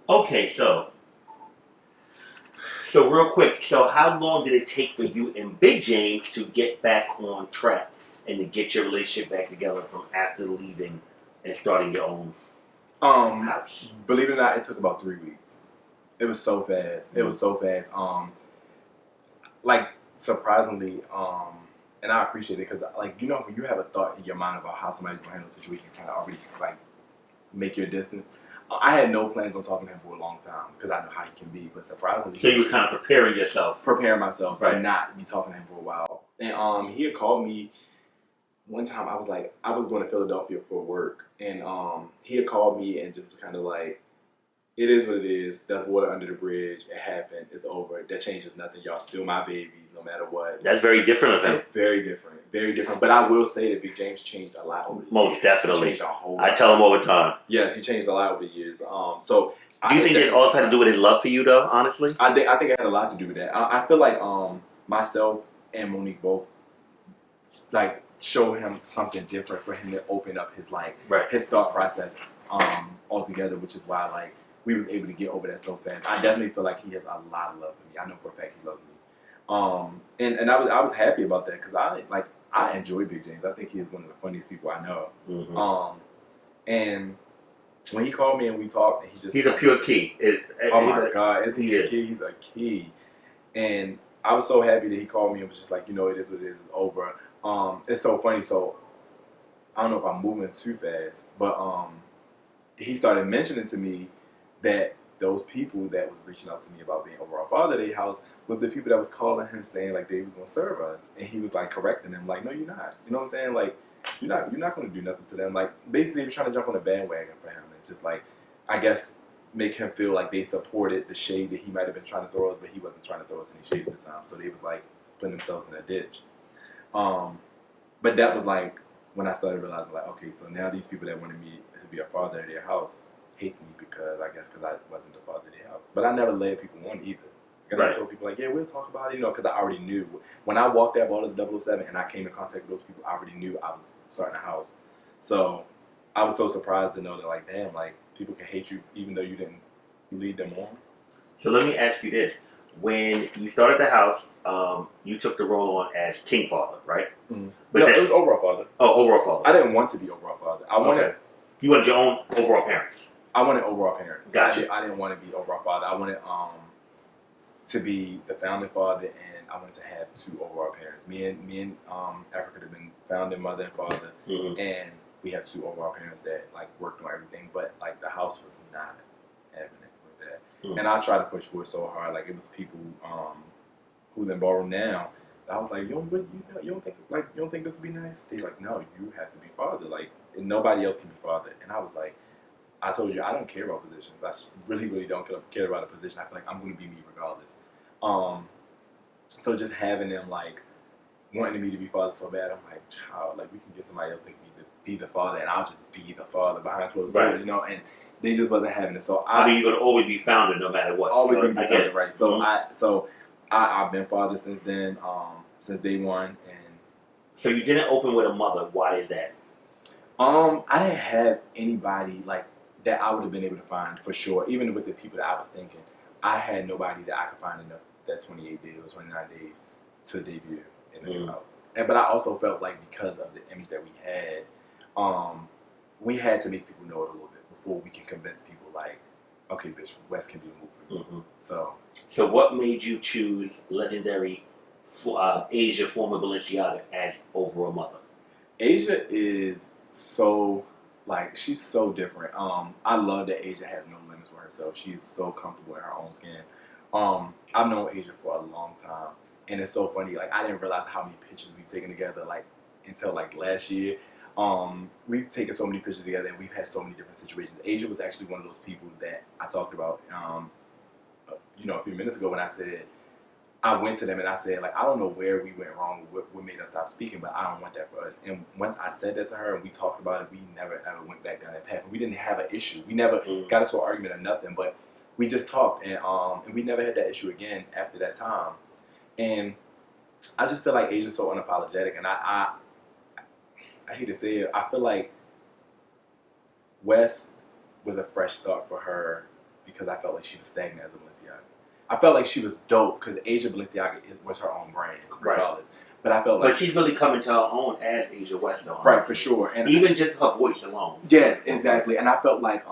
Okay, so real quick, so how long did it take for you and Big James to get back on track and to get your relationship back together from after leaving and starting your own house? Believe it or not, it took about 3 weeks. It was so fast. It was so fast. Like surprisingly, and I appreciate it because, like, you know, when you have a thought in your mind about how somebody's gonna handle a situation, you kind of already like make your distance. I had no plans on talking to him for a long time because I know how he can be. But surprisingly, So you were kind of preparing yourself, preparing myself to not be talking to him for a while. And he had called me one time. I was going to Philadelphia for work, and he had called me and just was kind of like, "It is what it is. That's water under the bridge. It happened. It's over. That changes nothing. Y'all still my babies, no matter what." That's very different of him. It's very different. Very different. But I will say that Big James changed a lot over the years. Most definitely. He changed a whole lot. I tell him all the time. Yes, he changed a lot over the years. So do you think it also had to do with his love for you, though? Honestly, I think it had a lot to do with that. I feel like myself and Monique both like show him something different for him to open up his his thought process altogether, which is why like we was able to get over that so fast. I definitely feel like he has a lot of love for me. I know for a fact he loves me. And I was happy about that because I enjoy Big James. I think he is one of the funniest people I know. Mm-hmm. And when he called me and we talked, and he's a pure key. Oh my God, is he a key? He's a key. And I was so happy that he called me and was just like, you know, it is what it is. It's over. It's so funny. So I don't know if I'm moving too fast, but he started mentioning to me that those people that was reaching out to me about being over our Father Day house was the people that was calling him saying like they was gonna serve us, and he was like correcting them like, no, you're not. You know what I'm saying? Like you're not gonna do nothing to them. Like basically, he was trying to jump on a bandwagon for him. It's just like I guess make him feel like they supported the shade that he might have been trying to throw us, but he wasn't trying to throw us any shade at the time. So they was like putting themselves in a ditch. But that was like when I started realizing like, okay, so now these people that wanted me to be a father at their house hates me because I wasn't the father of their house. But I never led people on either. Because I told people like, yeah, we'll talk about it, you know, because I already knew. When I walked that Ballers 007 and I came in contact with those people, I already knew I was starting a house. So I was so surprised to know that like, damn, like people can hate you even though you didn't lead them on. So let me ask you this. When you started the house, you took the role on as King Father, right? Mm-hmm. But no, it was overall father. Oh, overall father. I didn't want to be overall father. You wanted your own overall parents. I wanted overall parents. Gotcha. I didn't want to be overall father. I wanted to be the founding father, and I wanted to have two overall parents. Me and Africa have been founding mother and father, and we have two overall parents that like worked on everything. But like the house was not having it with that, and I tried to push for it so hard. Like it was people who's in Ballroom now. I was like, you don't think this would be nice? They like, no, you have to be father. Like, and nobody else can be father. And I was like, I told you, I don't care about positions. I really, really don't care about a position. I feel like I'm going to be me regardless. So just having them like wanting me to be father so bad, I'm like, child, like we can get somebody else to be the father, and I'll just be the father behind closed doors, you know. And they just wasn't having it. So I mean, you're going to always be founder no matter what. Always going to be founder, right? So I've been father since then, since day one. And so you didn't open with a mother. Why is that? I didn't have anybody like that I would have been able to find for sure. Even with the people that I was thinking, I had nobody that I could find in that 28 days or 29 days to debut in the new house. But I also felt like because of the image that we had to make people know it a little bit before we can convince people like, okay, bitch, West can be the move for you. So what made you choose legendary Asia, former Balenciaga, as overall mother? Asia is so, like, she's so different. I love that Asia has no limits with herself. She is so comfortable in her own skin. I've known Asia for a long time, and it's so funny. Like, I didn't realize how many pictures we've taken together, like, until, like, last year. We've taken so many pictures together, and we've had so many different situations. Asia was actually one of those people that I talked about, a few minutes ago when I said, I went to them and I said, like, I don't know where we went wrong, what made us stop speaking, but I don't want that for us. And once I said that to her and we talked about it, we never ever went back down that path. We didn't have an issue. We never got into an argument or nothing, but we just talked, and we never had that issue again after that time. And I just feel like Asia's so unapologetic, and I hate to say it, I feel like West was a fresh start for her because I felt like she was stagnant as a Balenciaga. I felt like she was dope because Asia Balenciaga was her own brand, regardless. Right. But I felt like... But she's really coming to her own as Asia West, though. Right, for sure. And even just her voice alone. Yes, exactly. And I felt like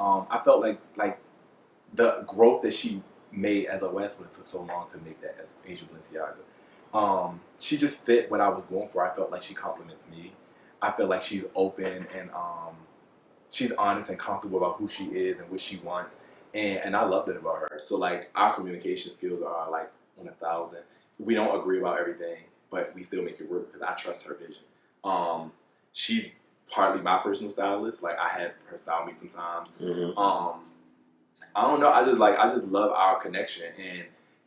the growth that she made as a West, but it took so long to make that as Asia Balenciaga. She just fit what I was going for. I felt like she compliments me. I feel like she's open and she's honest and comfortable about who she is and what she wants. And I loved it about her. So like our communication skills are like 1,000. We don't agree about everything, but we still make it work because I trust her vision. She's partly my personal stylist. Like I have her style me sometimes. Mm-hmm. I don't know. I just love our connection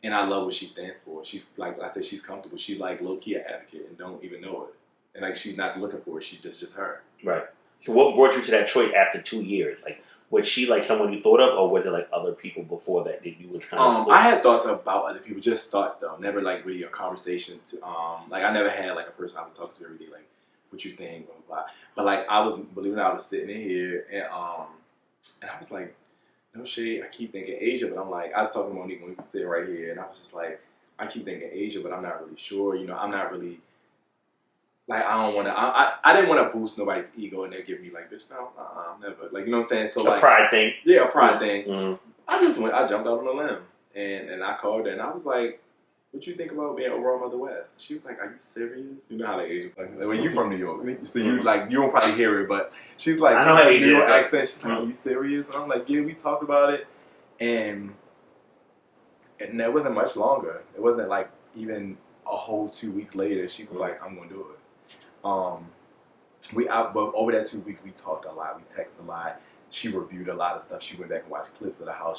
and I love what she stands for. She's like I said, she's comfortable. She's like low key an advocate and don't even know it. And like she's not looking for it. She's just her. Right. So what brought you to that choice after 2 years? Like, was she like someone you thought of, or was it like other people before that you was kind of? I had thoughts about other people, just thoughts though. Never like really a conversation. Like I never had like a person I was talking to every day. Like, what you think? Blah blah. But like I was, believe it or not, I was sitting in here and I was like, no shade. I keep thinking Asia, but I'm like, I was talking to Monique when we were sitting right here, and I was just like, I keep thinking Asia, but I'm not really sure. You know, I'm not really. Like, I don't want to, I didn't want to boost nobody's ego and they give me like, bitch, no, never. Like, you know what I'm saying? So, like, a pride thing. Yeah, a pride thing. Mm-hmm. I jumped out on a limb and I called her and I was like, what you think about being overall Mother West? She was like, are you serious? You know how the Asians like, well, you from New York. So you like, you won't probably hear it, but she's like, I know how New York accent. She's like, are you serious? And I'm like, yeah, we talked about it. And it wasn't much longer. It wasn't like even a whole 2 weeks later, she was like, I'm going to do it. But over that 2 weeks, we talked a lot. We texted a lot. She reviewed a lot of stuff. She went back and watched clips of the house.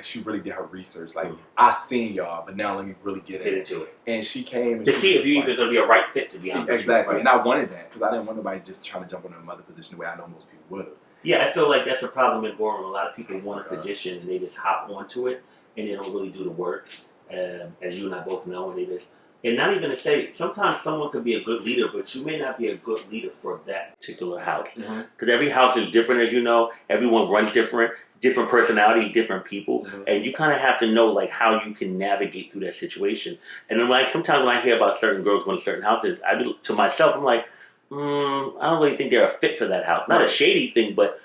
She really did her research. Like, I seen y'all, but now let me really get into it. And she came and to see if you even gonna be a right fit, to be honest. Exactly. Right. And I wanted that because I didn't want nobody just trying to jump on a mother position the way I know most people would have. Yeah, I feel like that's a problem in Ballroom. A lot of people want a position and they just hop onto it and they don't really do the work. As you and I both know, and they just. And not even to say, sometimes someone could be a good leader, but you may not be a good leader for that particular house. Because every house is different, as you know. Everyone runs different personalities, different people. Mm-hmm. And you kind of have to know, like, how you can navigate through that situation. And then, like, sometimes when I hear about certain girls going to certain houses, I do, to myself, I'm like, I don't really think they're a fit for that house. Not a shady thing, but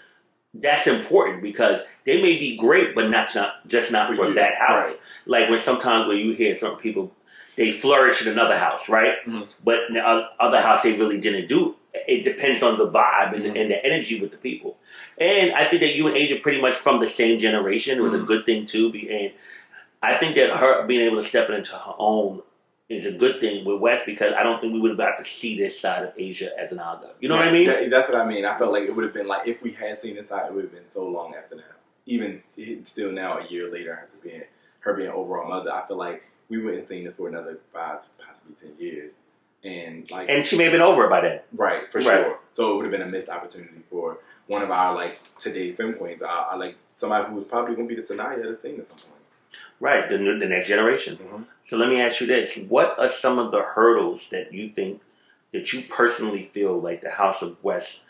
that's important because they may be great, but not for that house. Right. Like, when you hear certain people, they flourish in another house, right? Mm-hmm. But in the other house, they really didn't do. It depends on the vibe and the energy with the people. And I think that you and Asia pretty much from the same generation. It was a good thing, too. And I think that her being able to step into her own is a good thing with West because I don't think we would have got to see this side of Asia as an aga. You know what I mean? That's what I mean. I felt like it would have been like, if we had seen this side, it would have been so long after that. Even still now, a year later, her being overall mother, I feel like we wouldn't have seen this for another 5, possibly 10 years. And she may have been over it by then. Right, for sure. So it would have been a missed opportunity for one of our, like, today's film queens. I like, somebody who was probably going to be the Sanaya to sing at some point. Right, the next generation. Mm-hmm. So let me ask you this. What are some of the hurdles that you think, that you personally feel like the House of West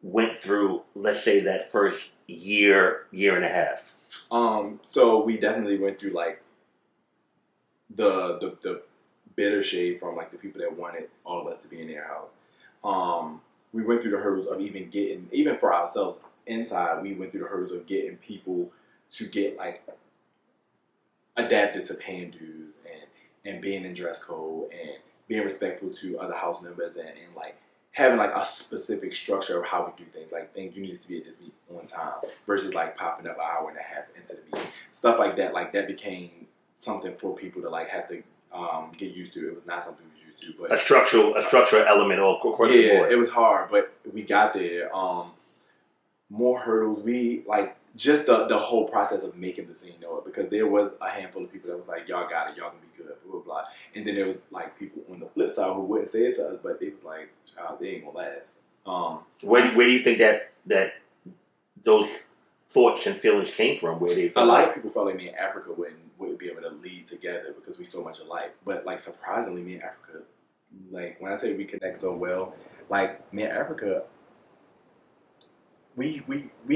went through, let's say, that first year and a half? So we definitely went through, like, the bitter shade from like the people that wanted all of us to be in their house. We went through the hurdles of even for ourselves inside, we went through the hurdles of getting people to get like adapted to paying dues and being in dress code and being respectful to other house members and like having like a specific structure of how we do things. Like things you need to be at this meet on time versus like popping up an hour and a half into the meeting. Stuff like that. Like that became something for people to like have to get used to. It was not something we was used to, but a structural element all across the board. It was hard, but we got there. More hurdles. We like just the whole process of making the scene know it, because there was a handful of people that was like, y'all got it, y'all can be good, blah blah blah. And then there was like people on the flip side who wouldn't say it to us, but they was like, child, they ain't gonna last. Where do you think that those thoughts and feelings came from? Where they felt a lot of people felt like me and Africa wouldn't be able to lead together because we so much alike. But like surprisingly, me and Africa, like when I say we connect so well, like me and Africa, we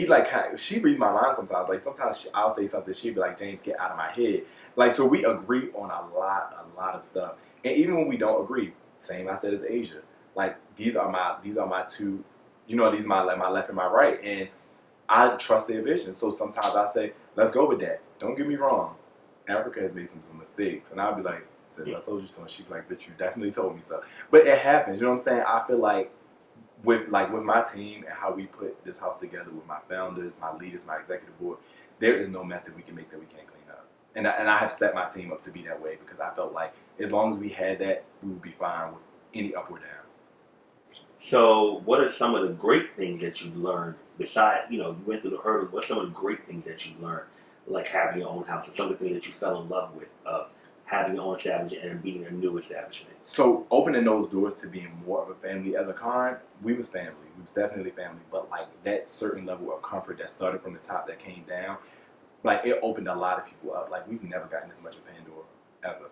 like kind of, she reads my mind sometimes. Like sometimes I'll say something, she'll be like, James, get out of my head. Like, so we agree on a lot of stuff. And even when we don't agree, same I said as Asia. Like these are my two, you know, these are my left and my right, and I trust their vision. So sometimes I say, let's go with that. Don't get me wrong, Africa has made some mistakes, and I'll be like, sis, I told you so. And she'd be like, bitch, you definitely told me so. But it happens. You know what I'm saying? I feel like with my team and how we put this house together with my founders, my leaders, my executive board, there is no mess that we can make that we can't clean up. And I have set my team up to be that way because I felt like as long as we had that, we would be fine with any up or down. So, what are some of the great things that you learned besides, you know, you went through the hurdles? What's some of the great things that you learned, like having your own house, and some of the things that you fell in love with, having your own establishment and being a new establishment? So, opening those doors to being more of a family. As a con, we was family. We was definitely family. But like that certain level of comfort that started from the top that came down, like it opened a lot of people up. Like we've never gotten this much of Pandora ever.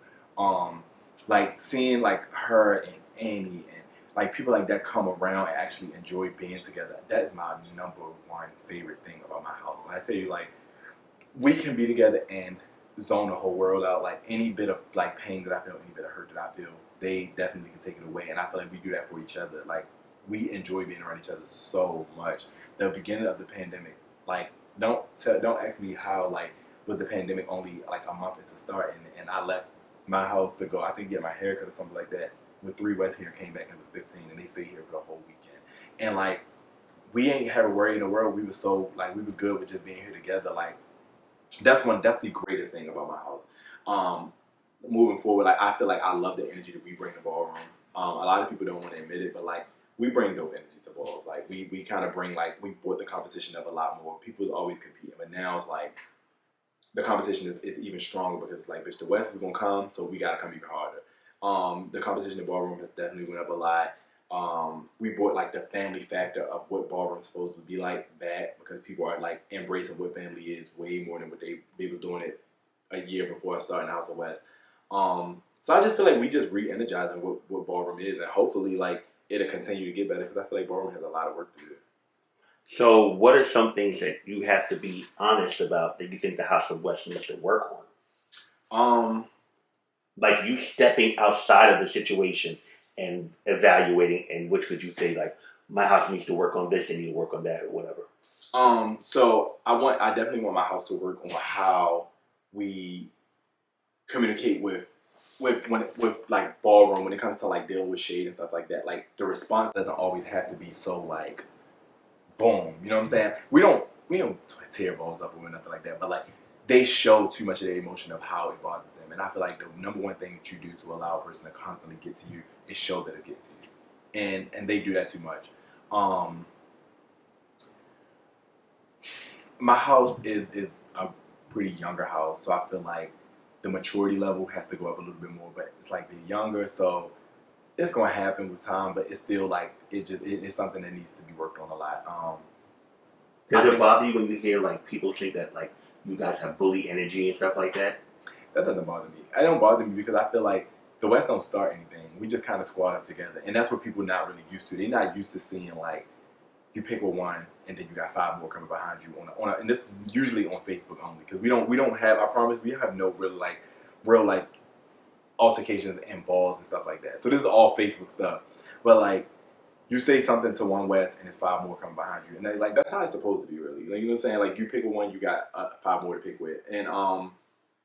Like seeing like her and Annie and like people like that come around and actually enjoy being together. That is my number one favorite thing about my house. And I tell you, like, we can be together and zone the whole world out. Like any bit of like pain that I feel, any bit of hurt that I feel, they definitely can take it away. And I feel like we do that for each other. Like we enjoy being around each other so much. The beginning of the pandemic, like don't ask me how like was the pandemic only like a month into start, and I left my house to go, I think, get my haircut or something like that. With 3 West here, came back and it was 15, and they stayed here for the whole weekend. And like, we ain't have a worry in the world. We was so like, we was good with just being here together. Like, that's the greatest thing about my house. Moving forward, like I feel like I love the energy that we bring to Ballroom. A lot of people don't want to admit it, but like we bring dope energy to balls. Like we kind of bring like we brought the competition up a lot more. People's always competing, but now it's like the competition is even stronger because it's like, bitch, the West is gonna come, so we gotta come even harder. The competition in Ballroom has definitely went up a lot. We brought like the family factor of what Ballroom is supposed to be like back because people are like embracing what family is way more than what they was doing it a year before I started in House of West. So I just feel like we just re-energizing what Ballroom is, and hopefully like it'll continue to get better because I feel like Ballroom has a lot of work to do. So, what are some things that you have to be honest about that you think the House of West needs to work on? Like you stepping outside of the situation and evaluating, and which could you say like my house needs to work on this, they need to work on that, or whatever. So I definitely want my house to work on how we communicate with like Ballroom when it comes to like dealing with shade and stuff like that. Like the response doesn't always have to be so like boom, you know what I'm saying? We don't tear balls up or nothing like that, but like they show too much of their emotion of how it bothers them. And I feel like the number one thing that you do to allow a person to constantly get to you is show that it gets to you. And they do that too much. My house is a pretty younger house, so I feel like the maturity level has to go up a little bit more, but it's like they're younger, so it's going to happen with time, but it's still like it's something that needs to be worked on a lot. Does it bother you when you hear like people think that like you guys have bully energy and stuff like that? That doesn't bother me. It don't bother me because I feel like the West don't start anything. We just kind of squad up together, and that's what people not really used to. They're not used to seeing like you pick with one and then you got 5 more coming behind you on a and this is usually on Facebook only because we don't have, I promise, we have no real altercations and balls and stuff like that. So this is all Facebook stuff. But like you say something to one West and it's 5 more coming behind you, and like that's how it's supposed to be, really. Like, you know what I'm saying? Like you pick with one, you got 5 more to pick with, and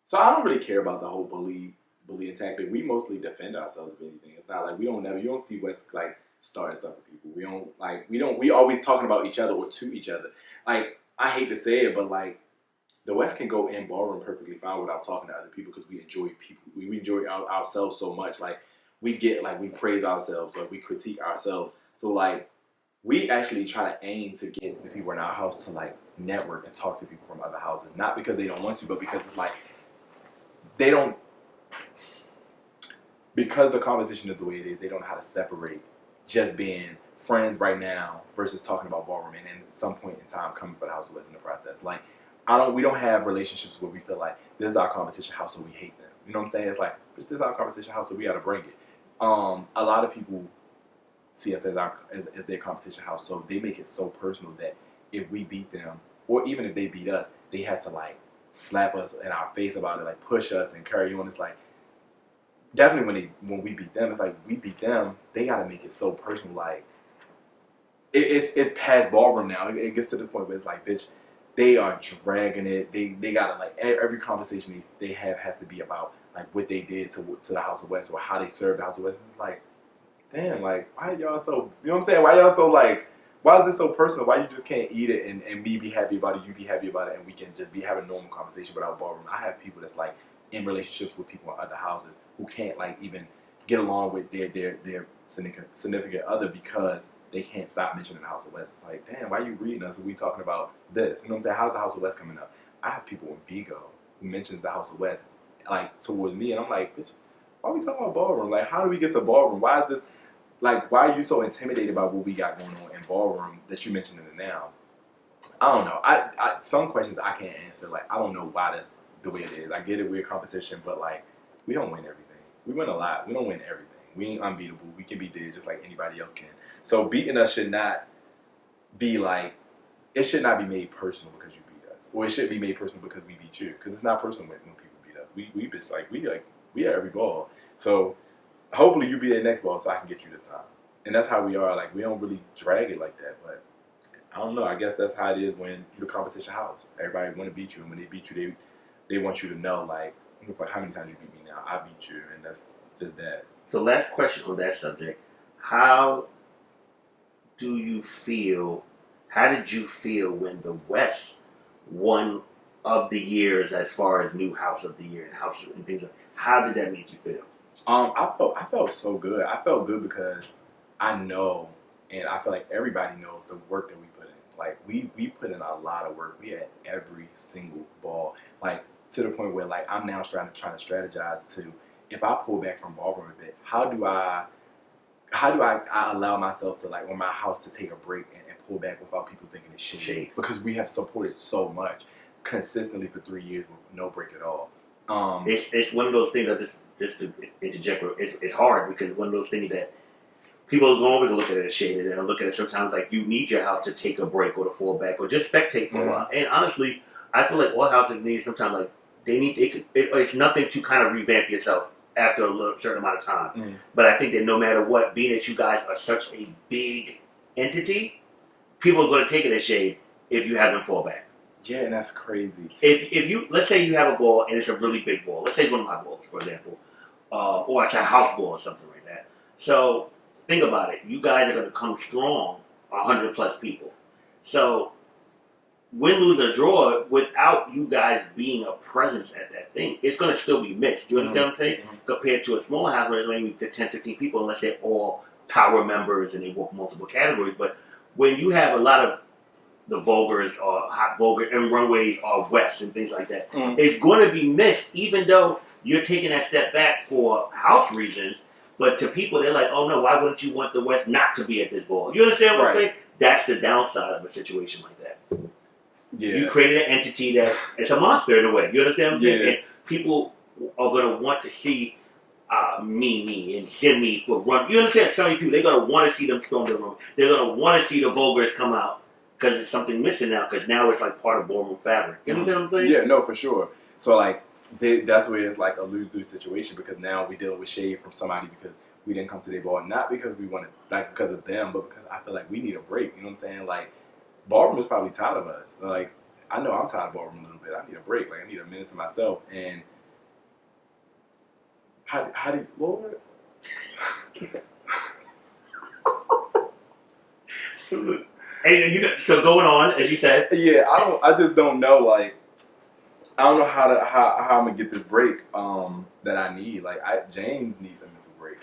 so I don't really care about the whole bullying tactic. We mostly defend ourselves if anything. It's not like you don't see West like starting stuff with people. We always talking about each other or to each other. Like I hate to say it, but like the West can go in Ballroom perfectly fine without talking to other people because we enjoy people. We enjoy ourselves so much. Like we praise ourselves, like we critique ourselves. So like we actually try to aim to get the people in our house to like network and talk to people from other houses, not because they don't want to, but because it's like they don't. Because the conversation is the way it is, they don't know how to separate just being friends right now versus talking about Ballroom and then at some point in time coming for the House of West in the process. Like we don't have relationships where we feel like this is our competition house, so we hate them. You know what I'm saying? It's like this is our competition house, so we got to bring it. A lot of people see us as their competition house, so they make it so personal that if we beat them, or even if they beat us, they have to like slap us in our face about it, like push us and carry on. It's like definitely when we beat them, it's like we beat them, they gotta make it so personal. Like it's past ballroom now. It gets to the point where it's like, bitch, they are dragging it. They gotta like every conversation they have has to be about like what they did to the House of West or how they served the House of West. It's like, damn, like why y'all so, you know what I'm saying? Why y'all so like, why is this so personal? Why you just can't eat it and me be happy about it, you be happy about it, and we can just be having a normal conversation without ballroom? I have people that's like in relationships with people in other houses who can't like even get along with their significant other because they can't stop mentioning the House of West. It's like, damn, why are you reading us? Are we talking about this? You know what I'm saying? How's the House of West coming up? I have people in Bigo who mentions the House of West like towards me, and I'm like, bitch, why are we talking about ballroom? Like, how do we get to ballroom? Why is this like? Why are you so intimidated about what we got going on in ballroom that you mentioned it now? I don't know. I some questions I can't answer. Like, I don't know why that's the way it is. I get it, we're a competition, but like, we don't win everything. We win a lot. We don't win everything. We ain't unbeatable. We can be dead just like anybody else can. So beating us should not be like, it should not be made personal because you beat us, or it should be made personal because we beat you. Because it's not personal when people beat us. We just like we at every ball. So hopefully you be at next ball so I can get you this time. And that's how we are. Like, we don't really drag it like that, but I don't know. I guess that's how it is when you're the competition house. Everybody want to beat you, and when they beat you, they want you to know, like, how many times you beat me now? I beat you, and that's just that. So last question on that subject. How did you feel when the West won of the years as far as new House of the Year and House and things like that? How did that make you feel? I felt so good. I felt good because I know, and I feel like everybody knows the work that we put in. Like, we put in a lot of work. We had every single ball. Like, to the point where, like, I'm now trying to strategize to, if I pull back from ballroom a bit, how do I allow myself to, like, on my house to take a break and pull back without people thinking it's shady? Because we have supported so much consistently for 3 years with no break at all. It's one of those things that just to interject, it's hard because one of those things that people are going to look at it as shaded and look at it sometimes like you need your house to take a break or to fall back or just spectate for a while. And honestly, I feel like all houses need sometimes like it's nothing to kind of revamp yourself after a certain amount of time. But I think that no matter what, being that you guys are such a big entity, people are going to take it as shade if you have them fall back. Yeah, and that's crazy. If you, let's say you have a ball and it's a really big ball. Let's say it's one of my balls, for example, or it's a house ball or something like that. So think about it. You guys are going to come strong, 100 plus people. So win, lose, or draw, without you guys being a presence at that thing, it's going to still be mixed. Do you understand what I'm saying? Compared to a small house where there's maybe 10, 15 people, unless they're all power members and they work multiple categories. But when you have a lot of the Vulgars or Hot Vulgar and runways or West and things like that, it's going to be missed, even though you're taking that step back for house reasons. But to people, they're like, oh no, why wouldn't you want the West not to be at this ball? You understand what I'm saying? That's the downside of a situation like that. Yeah. You created an entity that it's a monster in a way. You understand what I'm saying? And people are going to want to see me and send me for run. You understand? So many people, they're going to want to see them storm the room. They're going to want to see the Vulgars come out because there's something missing now, because now it's like part of ballroom fabric. You understand what I'm saying? Yeah, no, for sure. So like, that's where it's like a lose-lose situation, because now we're dealing with shade from somebody because we didn't come to their ball, not because we wanted, like because of them, but because I feel like we need a break. You know what I'm saying? Like, ballroom is probably tired of us. Like, I know I'm tired of ballroom a little bit. I need a break. Like, I need a minute to myself. And how do you, Lord? And so going on, as you said. Yeah, I just don't know. Like, I don't know how I'm gonna get this break that I need. Like, James needs a mental break.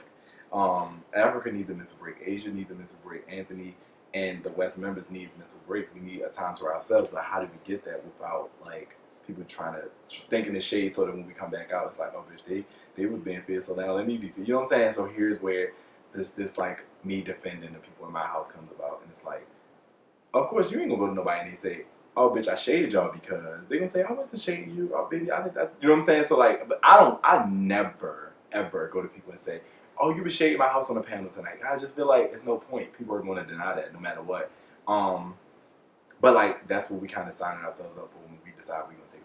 Africa needs a mental break. Asia needs a mental break. Anthony and the West members needs mental breaks. We need a time to ourselves. But how do we get that without like people trying to think in the shade, so that when we come back out, it's like, oh bitch, they were being fierce, so now let me be fierce. You know what I'm saying? So here's where this like me defending the people in my house comes about, and it's like, of course you ain't gonna go to nobody and they say, oh bitch, I shaded y'all, because they gonna say, I wasn't shading you, oh baby, I didn't. You know what I'm saying? So like, but I never ever go to people and say, oh, you were shading my house on the panel tonight. I just feel like it's no point. People are going to deny that no matter what. But But like that's what we kind of signing ourselves up for when we decide we're gonna take